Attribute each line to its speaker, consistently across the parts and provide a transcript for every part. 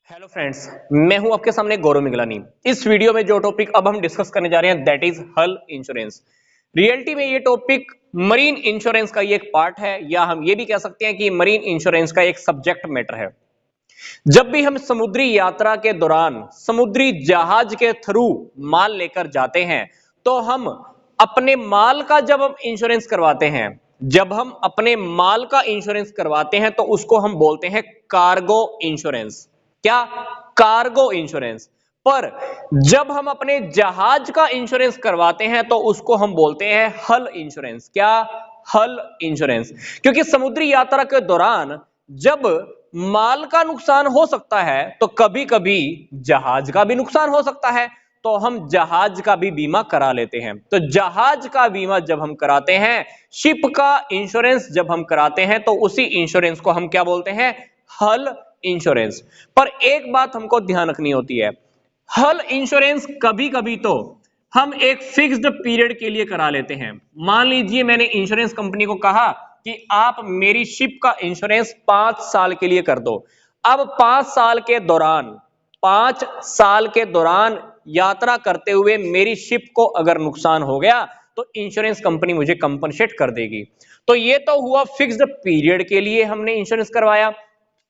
Speaker 1: Hello friends, मैं हूं आपके सामने गौरव मिगलानी। इस वीडियो में जो टॉपिक अब हम डिस्कस करने जा रहे हैं दैट इज हल इंश्योरेंस। रियलिटी में ये टॉपिक मरीन इंश्योरेंस का ये एक पार्ट है, या हम ये भी कह सकते हैं कि मरीन इंश्योरेंस का एक सब्जेक्ट मैटर है। जब भी हम समुद्री यात्रा के दौरान समुद्री जहाज के थ्रू माल लेकर जाते हैं तो हम अपने माल का जब हम इंश्योरेंस करवाते हैं, जब हम अपने माल का इंश्योरेंस करवाते हैं तो उसको हम बोलते हैं कार्गो इंश्योरेंस। क्या? Cargo insurance. पर जब हम अपने जहाज का इंश्योरेंस करवाते हैं तो उसको हम बोलते हैं हल इंश्योरेंस। क्या? हल इंश्योरेंस। क्योंकि समुद्री यात्रा के दौरान जब माल का नुकसान हो सकता है तो कभी कभी जहाज का भी नुकसान हो सकता है, तो हम जहाज का भी बीमा करा लेते हैं। तो जहाज का बीमा जब हम कराते हैं, शिप का इंश्योरेंस जब हम कराते हैं तो उसी इंश्योरेंस को हम क्या बोलते हैं? हल इंश्योरेंस। पर एक बात हमको ध्यान रखनी होती है, हल इंश्योरेंस कभी कभी तो हम एक फिक्स्ड पीरियड के लिए करा लेते हैं। मान लीजिए मैंने इंश्योरेंस कंपनी को कहा कि आप मेरी शिप का इंश्योरेंस 5 साल के लिए कर दो। अब 5 साल के दौरान यात्रा करते हुए मेरी शिप को अगर नुकसान हो गया तो इंश्योरेंस कंपनी मुझे कंपनसेट कर देगी। तो ये तो हुआ फिक्स्ड पीरियड के लिए हमने इंश्योरेंस करवाया।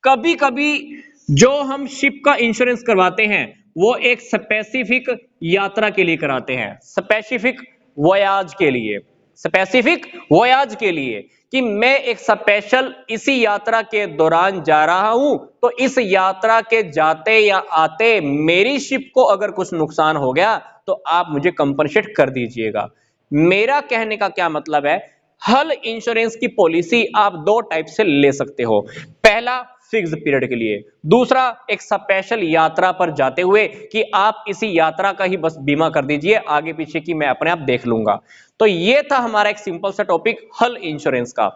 Speaker 1: कभी कभी जो हम शिप का इंश्योरेंस करवाते हैं वो एक स्पेसिफिक यात्रा के लिए कराते हैं, स्पेसिफिक वोयाज के लिए, स्पेसिफिक वोयाज के लिए कि मैं एक स्पेशल इसी यात्रा के दौरान जा रहा हूं, तो इस यात्रा के जाते या आते मेरी शिप को अगर कुछ नुकसान हो गया तो आप मुझे कंपनसेट कर दीजिएगा। मेरा कहने का क्या मतलब है, हल इंश्योरेंस की पॉलिसी आप दो टाइप से ले सकते हो। पहला फिक्स पीरियड के लिए, दूसरा एक स्पेशल यात्रा पर जाते हुए कि आप इसी यात्रा का ही बस बीमा कर दीजिए, आगे पीछे की मैं अपने आप देख लूंगा। तो ये था हमारा एक सिंपल सा टॉपिक हल इंश्योरेंस का।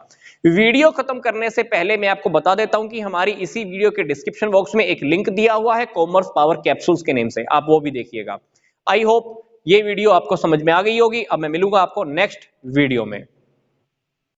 Speaker 1: वीडियो खत्म करने से पहले मैं आपको बता देता हूं कि हमारी इसी वीडियो के डिस्क्रिप्शन बॉक्स में एक लिंक दिया हुआ है कॉमर्स पावर कैप्सूल्स के नेम से, आप वो भी देखिएगा। आई होप ये वीडियो आपको समझ में आ गई होगी। अब मैं मिलूंगा आपको नेक्स्ट वीडियो में।